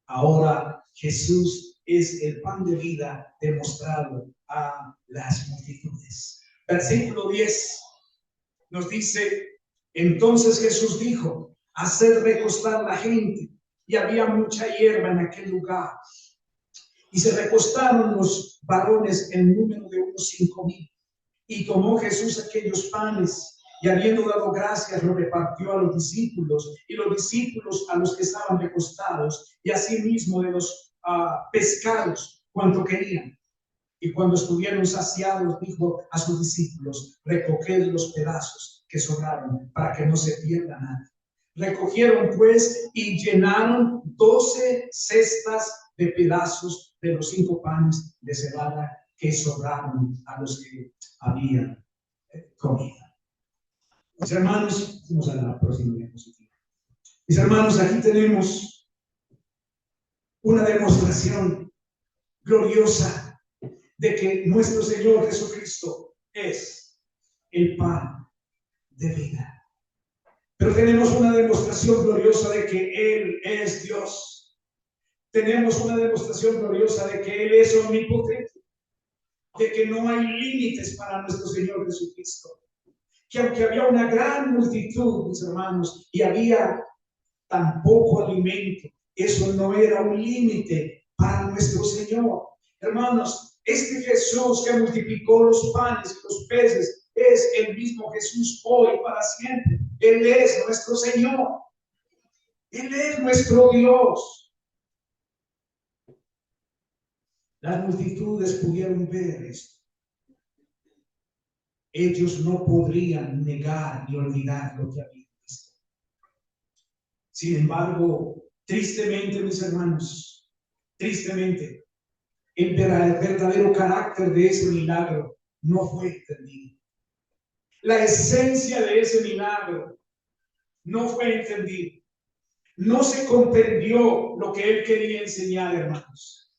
Ahora Jesús es el pan de vida demostrado a las multitudes. Versículo 10 nos dice: entonces Jesús dijo: haced recostar la gente. Y había mucha hierba en aquel lugar. Y se recostaron los varones en número de unos 5,000. Y tomó Jesús aquellos panes, y habiendo dado gracias, los repartió a los discípulos, y los discípulos a los que estaban recostados, y asimismo de los pescados, cuanto querían. Y cuando estuvieron saciados, dijo a sus discípulos: recoged los pedazos que sobraron, para que no se pierda nada. Recogieron pues y llenaron 12 cestas de pedazos de los 5 panes de cebada que sobraron a los que habían comido. Mis hermanos, vamos a la próxima diapositiva. Mis hermanos, aquí tenemos una demostración gloriosa de que nuestro Señor Jesucristo es el pan de vida. Pero tenemos una demostración gloriosa de que Él es Dios. Tenemos una demostración gloriosa de que Él es omnipotente, de que no hay límites para nuestro Señor Jesucristo. Que aunque había una gran multitud, mis hermanos, y había tan poco alimento, eso no era un límite para nuestro Señor. Hermanos, este Jesús que multiplicó los panes y los peces es el mismo Jesús hoy para siempre. Él es nuestro Señor. Él es nuestro Dios. Las multitudes pudieron ver esto. Ellos no podrían negar y olvidar lo que habían visto. Sin embargo, tristemente, mis hermanos, tristemente, el verdadero carácter de ese milagro no fue entendido. La esencia de ese milagro no fue entendida. No se comprendió lo que él quería enseñar, hermanos.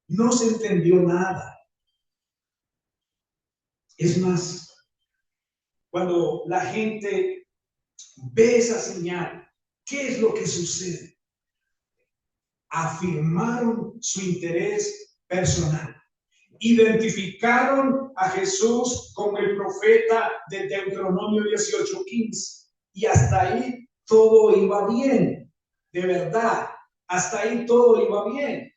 No se entendió nada. Es más, cuando la gente ve esa señal, ¿qué es lo que sucede? Afirmaron su interés personal. Identificaron a Jesús como el profeta de Deuteronomio 18:15. Y hasta ahí todo iba bien. De verdad, hasta ahí todo iba bien.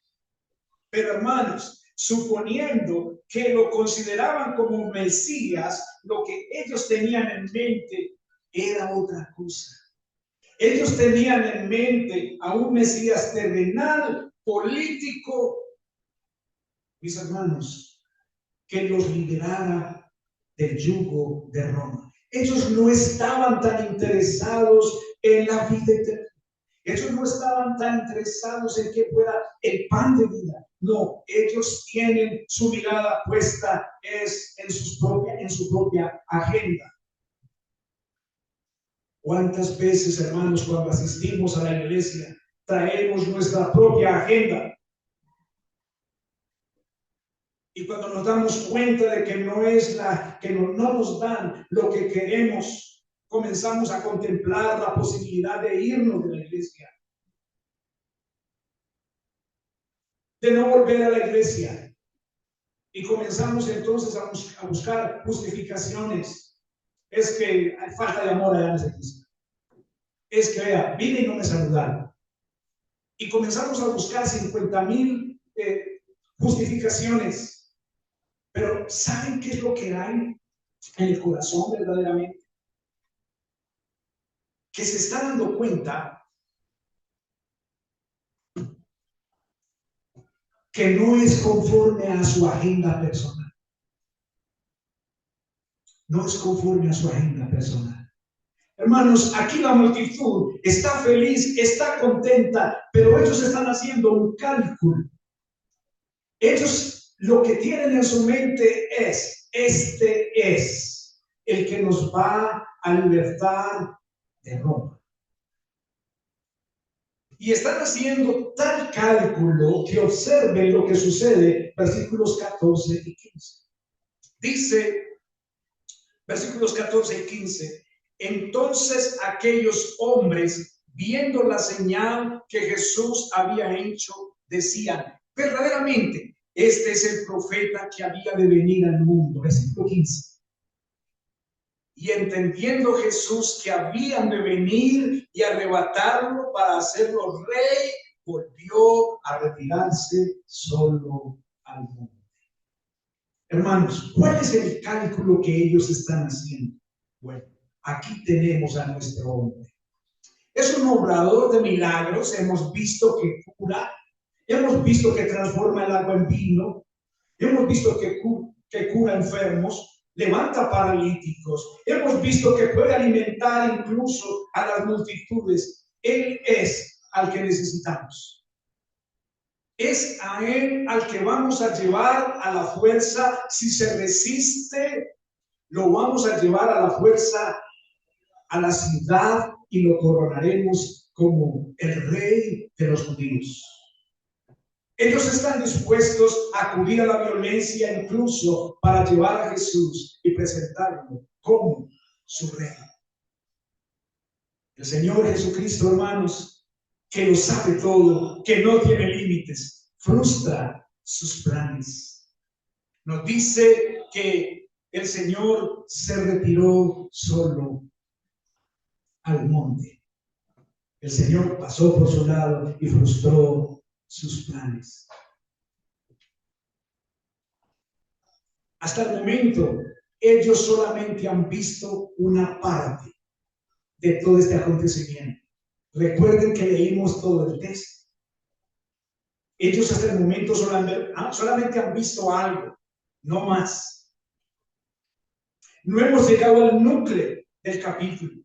Pero hermanos, suponiendo que lo consideraban como Mesías, lo que ellos tenían en mente era otra cosa. Ellos tenían en mente a un Mesías terrenal, político, mis hermanos, que los liberara del yugo de Roma. Ellos no estaban tan interesados en la vida eterna. Ellos no estaban tan interesados en que fuera el pan de vida. No, ellos tienen su mirada puesta en su propia agenda. ¿Cuántas veces, hermanos, cuando asistimos a la iglesia, traemos nuestra propia agenda? Y cuando nos damos cuenta de que no es que no nos dan lo que queremos, comenzamos a contemplar la posibilidad de irnos de la iglesia, de no volver a la iglesia. Y comenzamos entonces a buscar justificaciones. Es que hay falta de amor allá en esa iglesia. Es que, vea, vine y no me saludaron. Y comenzamos a buscar 50,000 justificaciones. Pero ¿saben qué es lo que hay en el corazón verdaderamente? Que se está dando cuenta que no es conforme a su agenda personal. No es conforme a su agenda personal. Hermanos, aquí la multitud está feliz, está contenta, pero ellos están haciendo un cálculo. Ellos lo que tienen en su mente es: este es el que nos va a libertar de Roma. Y están haciendo tal cálculo que observen lo que sucede, versículos 14 y 15. Dice, versículos 14 y 15. Entonces aquellos hombres, viendo la señal que Jesús había hecho, decían: verdaderamente, este es el profeta que había de venir al mundo. Versículo 15. Y entendiendo Jesús que habían de venir y arrebatarlo para hacerlo rey, volvió a retirarse solo al monte. Hermanos, ¿cuál es el cálculo que ellos están haciendo? Bueno, aquí tenemos a nuestro hombre. Es un obrador de milagros. Hemos visto que cura, hemos visto que transforma el agua en vino, hemos visto que cura enfermos, levanta paralíticos, hemos visto que puede alimentar incluso a las multitudes. Él es al que necesitamos. Es a él al que vamos a llevar a la fuerza. Si se resiste, lo vamos a llevar a la fuerza a la ciudad y lo coronaremos como el rey de los judíos. Ellos están dispuestos a acudir a la violencia incluso para llevar a Jesús y presentarlo como su rey. El Señor Jesucristo, hermanos, que lo sabe todo, que no tiene límites, frustra sus planes. Nos dice que el Señor se retiró solo al monte. El Señor pasó por su lado y frustró sus planes. Hasta el momento, ellos solamente han visto una parte de todo este acontecimiento. Recuerden que leímos todo el texto. Ellos hasta el momento solamente han visto algo, no más. No hemos llegado al núcleo del capítulo.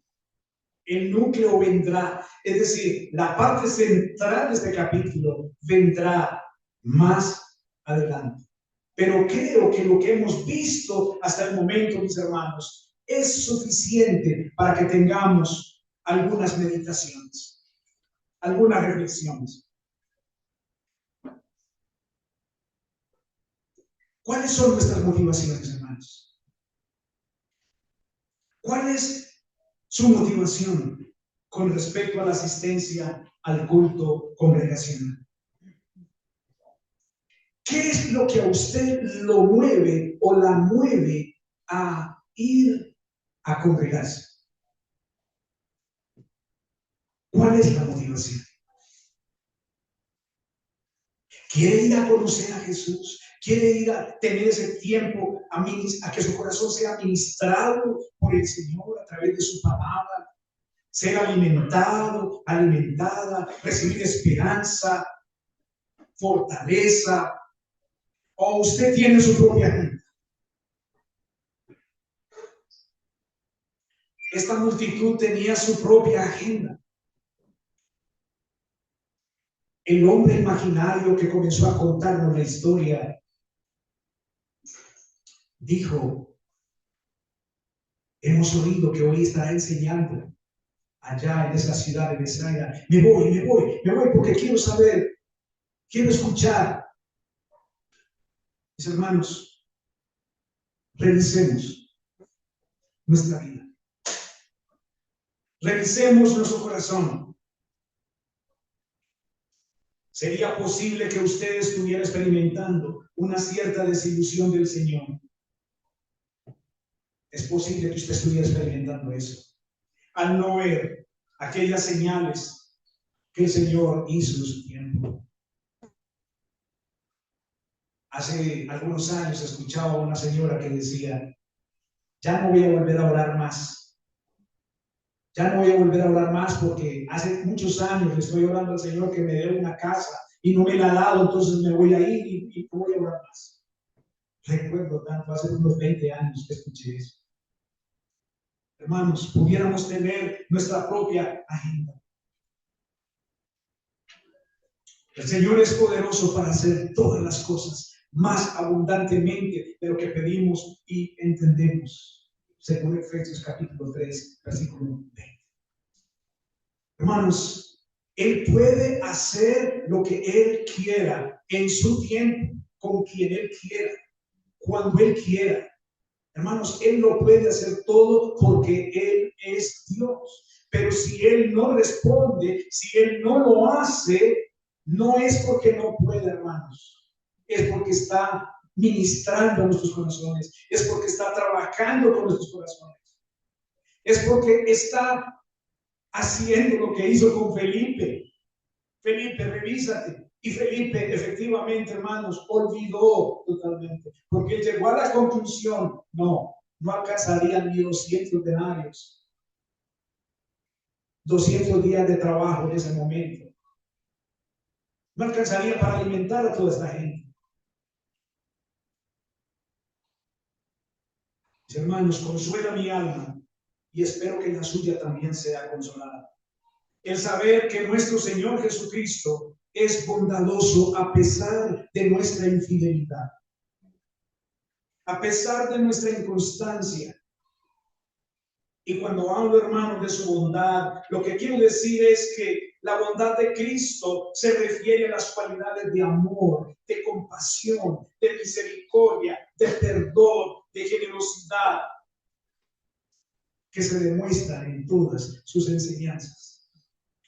El núcleo vendrá, es decir, la parte central de este capítulo vendrá más adelante. Pero creo que lo que hemos visto hasta el momento, mis hermanos, es suficiente para que tengamos algunas meditaciones, algunas reflexiones. ¿Cuáles son nuestras motivaciones, hermanos? ¿Cuál es su motivación con respecto a la asistencia al culto congregacional? ¿Qué es lo que a usted lo mueve o la mueve a ir a congregarse? ¿Cuál es la motivación? ¿Quiere ir a conocer a Jesús? ¿Quiere ir a tener ese tiempo a que su corazón sea ministrado por el Señor a través de su palabra? Ser alimentado, alimentada, recibir esperanza, fortaleza. ¿O usted tiene su propia agenda? Esta multitud tenía su propia agenda. El hombre imaginario que comenzó a contarnos la historia dijo: hemos oído que hoy estará enseñando allá en esa ciudad de Besaida. Me voy porque quiero saber, quiero escuchar. Mis hermanos, revisemos nuestra vida. Revisemos nuestro corazón. ¿Sería posible que usted estuviera experimentando una cierta desilusión del Señor? Es posible que usted estuviera experimentando eso, al no ver aquellas señales que el Señor hizo en su tiempo. Hace algunos años escuchaba a una señora que decía: ya no voy a volver a orar más. Ya no voy a volver a orar más porque hace muchos años le estoy orando al Señor que me dé una casa y no me la ha dado, entonces me voy a ir y no voy a orar más. Recuerdo tanto, hace unos 20 años que escuché eso. Hermanos, pudiéramos tener nuestra propia agenda. El Señor es poderoso para hacer todas las cosas más abundantemente de lo que pedimos y entendemos. Según Efesios capítulo 3, versículo 20. Hermanos, Él puede hacer lo que Él quiera, en su tiempo, con quien Él quiera, cuando Él quiera. Hermanos, Él lo puede hacer todo porque Él es Dios. Pero si Él no responde, si Él no lo hace, no es porque no puede, hermanos. Es porque está ministrando a nuestros corazones. Es porque está trabajando con nuestros corazones. Es porque está haciendo lo que hizo con Felipe. Felipe, revísate. Y Felipe, efectivamente, hermanos, olvidó totalmente. Porque llegó a la conclusión, no alcanzarían ni 200 denarios. 200 días de trabajo en ese momento. No alcanzaría para alimentar a toda esta gente. Mis hermanos, consuela mi alma y espero que la suya también sea consolada. El saber que nuestro Señor Jesucristo es bondadoso a pesar de nuestra infidelidad, a pesar de nuestra inconstancia. Y cuando hablo, hermanos, de su bondad, lo que quiero decir es que la bondad de Cristo se refiere a las cualidades de amor, de compasión, de misericordia, de perdón, de generosidad, que se demuestran en todas sus enseñanzas.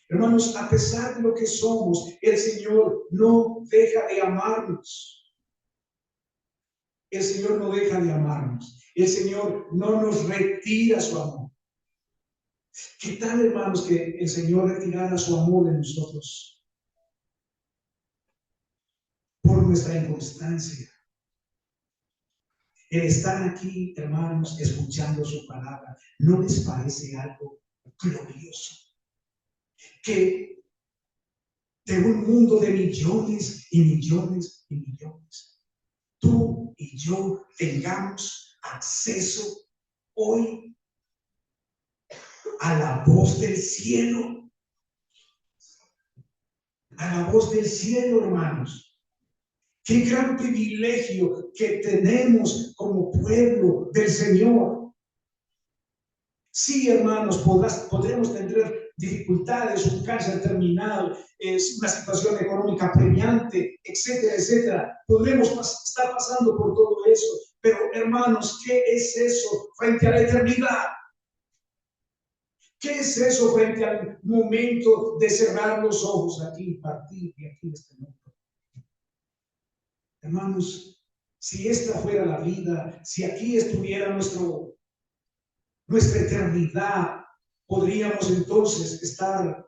Hermanos, a pesar de lo que somos, el Señor no deja de amarnos. El Señor no deja de amarnos. El Señor no nos retira su amor. ¿Qué tal, hermanos, que el Señor retirara su amor de nosotros? Por nuestra inconstancia. El estar aquí, hermanos, escuchando su palabra, ¿no les parece algo glorioso? Que de un mundo de millones y millones y millones, tú y yo tengamos acceso hoy a la voz del cielo. A la voz del cielo, hermanos. Qué gran privilegio que tenemos como pueblo del Señor. Sí, hermanos, podremos tener dificultades, un cáncer terminal, una situación económica premiante, etcétera, etcétera. Podremos estar pasando por todo eso. Pero, hermanos, ¿qué es eso frente a la eternidad? ¿Qué es eso frente al momento de cerrar los ojos aquí, partir de aquí de este mundo? Hermanos, si esta fuera la vida, si aquí estuviera nuestra eternidad, podríamos entonces estar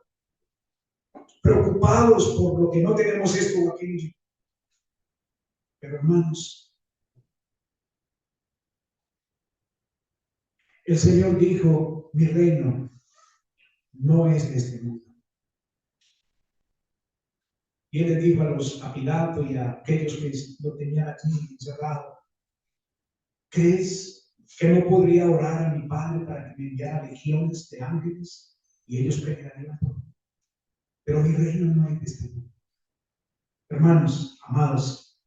preocupados por lo que no tenemos esto o aquello. Pero hermanos, el Señor dijo, mi reino no es de este mundo. Y Él le dijo a Pilato y a aquellos que lo tenían aquí encerrado, ¿crees que no podría orar a mi Padre para que me enviara legiones de ángeles y ellos pelearían por mí? Pero mi reino no es de este mundo. Hermanos, amados,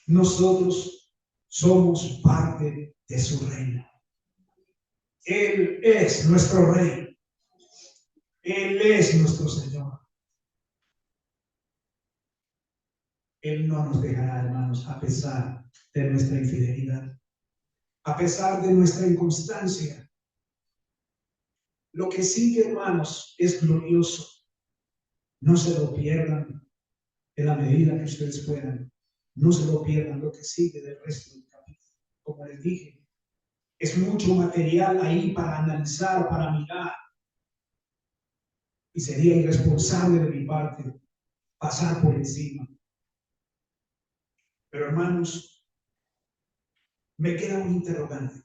nosotros somos parte de su reino. Él es nuestro rey. Él es nuestro Señor. Él no nos dejará, hermanos, a pesar de nuestra infidelidad, a pesar de nuestra inconstancia. Lo que sigue, hermanos, es glorioso. No se lo pierdan en la medida que ustedes puedan. No se lo pierdan lo que sigue del resto del capítulo. Como les dije, es mucho material ahí para analizar, para mirar. Y sería irresponsable de mi parte pasar por encima. Pero hermanos, me queda un interrogante.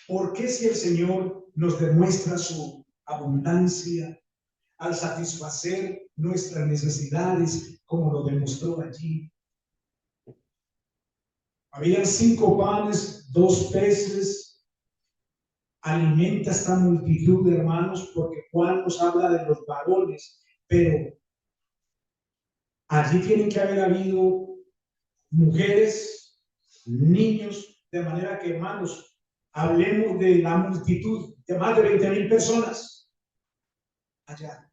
¿Por qué si el Señor nos demuestra su abundancia al satisfacer nuestras necesidades como lo demostró allí? Habían 5 panes, 2 peces, alimenta esta multitud de hermanos, porque Juan nos habla de los varones, pero allí tienen que haber habido mujeres, niños, de manera que, hermanos, hablemos de la multitud de más de 20,000 personas allá.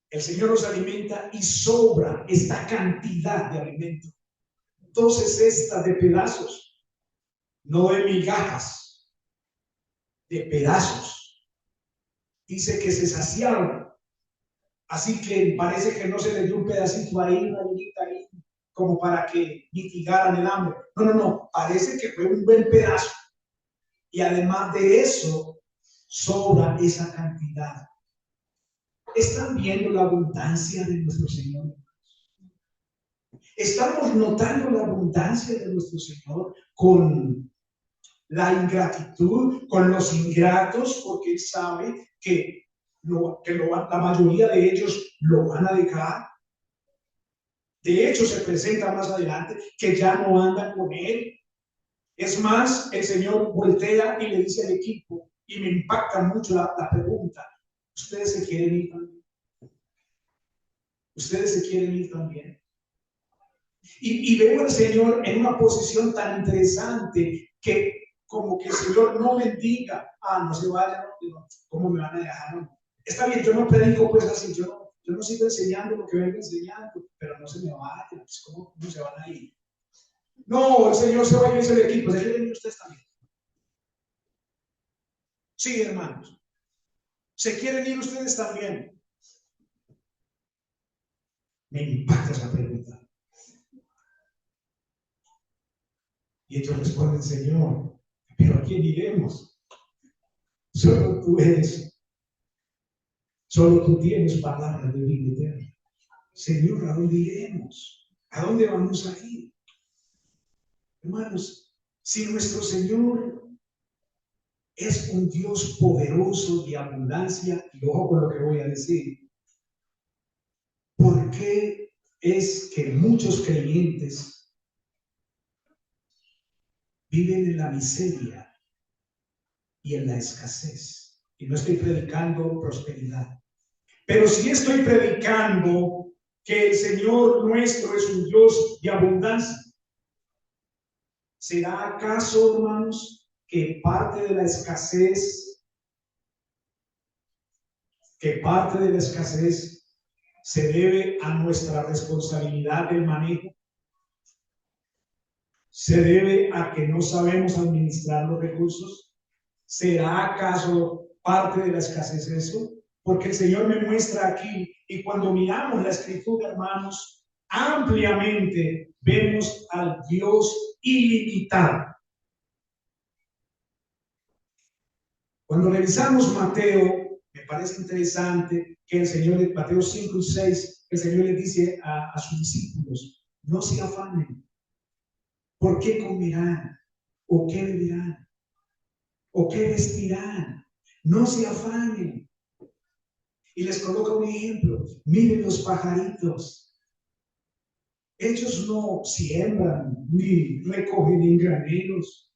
El Señor nos alimenta y sobra esta cantidad de alimento. 12 cestas de pedazos. no de migajas, de pedazos. Dice que se saciaron. Así que parece que no se les dio un pedacito ahí, una bolita ahí, como para que mitigaran el hambre. No, parece que fue un buen pedazo. Y además de eso, sobra esa cantidad. ¿Están viendo la abundancia de nuestro Señor? ¿Estamos notando la abundancia de nuestro Señor con la ingratitud, con los ingratos? Porque Él sabe que la mayoría de ellos lo van a dejar. De hecho, se presenta más adelante que ya no andan con Él. Es más, el Señor voltea y le dice al equipo, y me impacta mucho la pregunta: ¿ustedes se quieren ir también? ¿Ustedes se quieren ir también? Y veo al Señor en una posición tan interesante que como que el Señor no bendiga. No se vayan, ¿cómo me van a dejar? Está bien, yo no predico pues así, yo no sigo enseñando lo que vengo enseñando, pero no se me vayan, pues, ¿cómo se van a ir? No, el Señor se va a ir del equipo, ¿se quieren ir ustedes también? Sí, hermanos. ¿Se quieren ir ustedes también? Me impacta esa pregunta. Y ellos responden: Señor, ¿pero a quién iremos? Solo tú eres. Solo tú tienes palabras de vida eterna. Señor, ¿a dónde iremos? ¿A dónde vamos a ir? Hermanos, si nuestro Señor es un Dios poderoso de abundancia, y ojo con lo que voy a decir, ¿por qué es que muchos creyentes viven en la miseria y en la escasez? Y no estoy predicando prosperidad, pero sí estoy predicando que el Señor nuestro es un Dios de abundancia. ¿Será acaso, hermanos, que parte de la escasez se debe a nuestra responsabilidad del manejo? ¿Se debe a que no sabemos administrar los recursos? ¿Será acaso parte de la escasez eso? Porque el Señor me muestra aquí, y cuando miramos la Escritura, hermanos, ampliamente vemos al Dios ilimitado. Cuando revisamos Mateo, me parece interesante que el Señor, en Mateo 5 y 6, el Señor le dice a sus discípulos: no se afanen. ¿Por qué comerán? ¿O qué beberán? ¿O qué vestirán? No se afanen. Y les coloca un ejemplo: miren los pajaritos. Ellos no siembran ni recogen en graneros.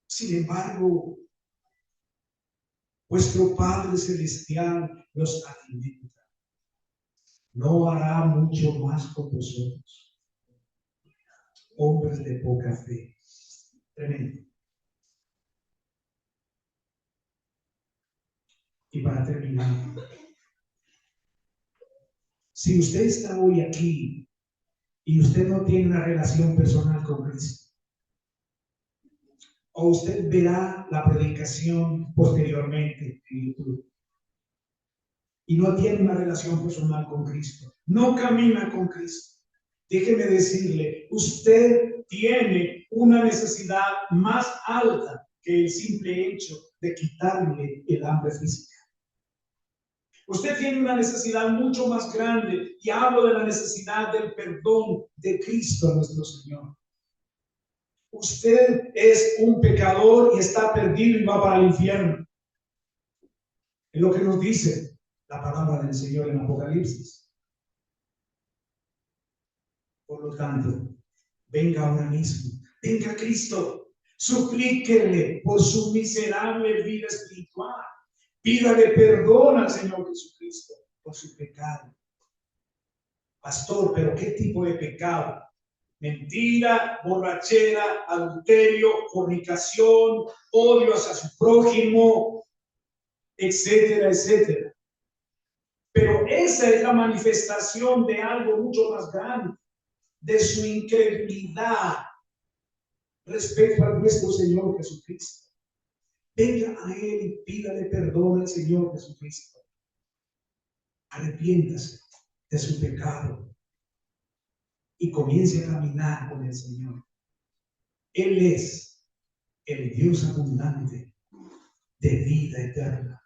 Sin embargo, vuestro Padre Celestial los alimenta. ¿No hará mucho más con vosotros, hombres de poca fe? Tremendo. Y para terminar, si usted está hoy aquí y usted no tiene una relación personal con Cristo, o usted verá la predicación posteriormente en YouTube y no tiene una relación personal con Cristo, no camina con Cristo, déjeme decirle, usted tiene una necesidad más alta que el simple hecho de quitarle el hambre física. Usted tiene una necesidad mucho más grande, y hablo de la necesidad del perdón de Cristo nuestro Señor. Usted es un pecador y está perdido y va para el infierno. Es lo que nos dice la palabra del Señor en Apocalipsis. Por lo tanto, venga ahora mismo, venga Cristo, suplíquele por su miserable vida espiritual. Pídale perdón al Señor Jesucristo por su pecado. Pastor, ¿pero qué tipo de pecado? Mentira, borrachera, adulterio, fornicación, odio hacia su prójimo, etcétera, etcétera. Pero esa es la manifestación de algo mucho más grande, de su incredulidad. respeto a nuestro Señor Jesucristo. Venga a Él y pídale perdón al Señor Jesucristo. Arrepiéntase de su pecado y comience a caminar con el Señor. Él es el Dios abundante de vida eterna.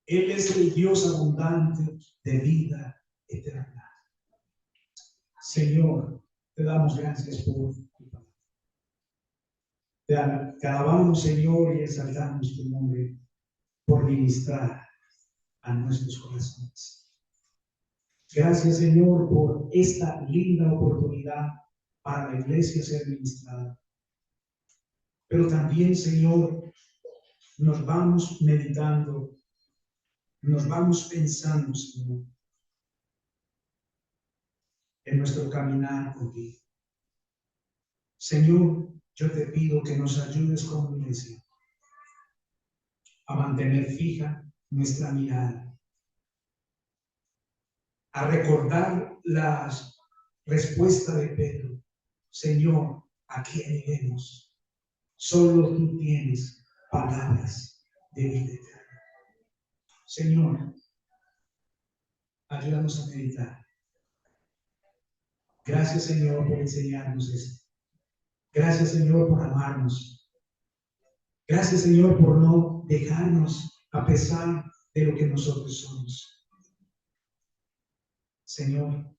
Él es el Dios abundante de vida eterna. Señor, te damos gracias por tu palabra. Te alabamos, Señor, y exaltamos tu nombre por ministrar a nuestros corazones. Gracias, Señor, por esta linda oportunidad para la iglesia ser ministrada. Pero también, Señor, nos vamos meditando, nos vamos pensando, Señor, en nuestro caminar contigo. Señor, yo te pido que nos ayudes como iglesia a mantener fija nuestra mirada, a recordar la respuesta de Pedro. Señor, ¿a quién iremos? Solo tú tienes palabras de vida eterna. Señor, ayúdanos a meditar. Gracias, Señor, por enseñarnos esto. Gracias, Señor, por amarnos. Gracias, Señor, por no dejarnos a pesar de lo que nosotros somos. Señor,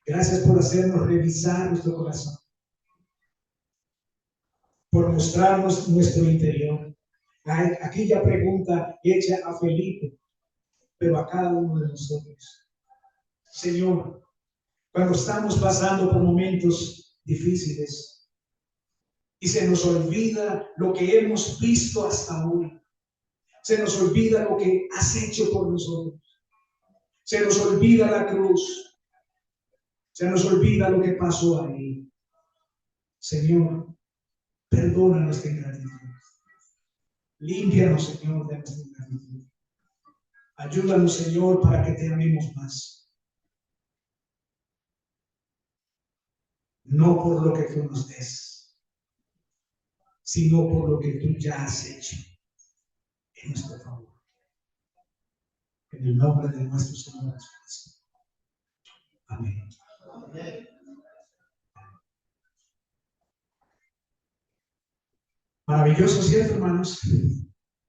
gracias por hacernos revisar nuestro corazón, por mostrarnos nuestro interior. Aquella pregunta hecha a Felipe, pero a cada uno de nosotros. Señor, cuando estamos pasando por momentos difíciles y se nos olvida lo que hemos visto hasta hoy, se nos olvida lo que has hecho por nosotros, se nos olvida la cruz, se nos olvida lo que pasó ahí. Señor, perdona nuestra ingratitud. Límpianos, Señor, de nuestra ingratitud. Ayúdanos, Señor, para que te amemos más. No por lo que tú nos des, sino por lo que tú ya has hecho en nuestro favor. En el nombre de nuestro Señor Jesucristo. Amén. Amén. Maravilloso, ¿cierto, hermanos?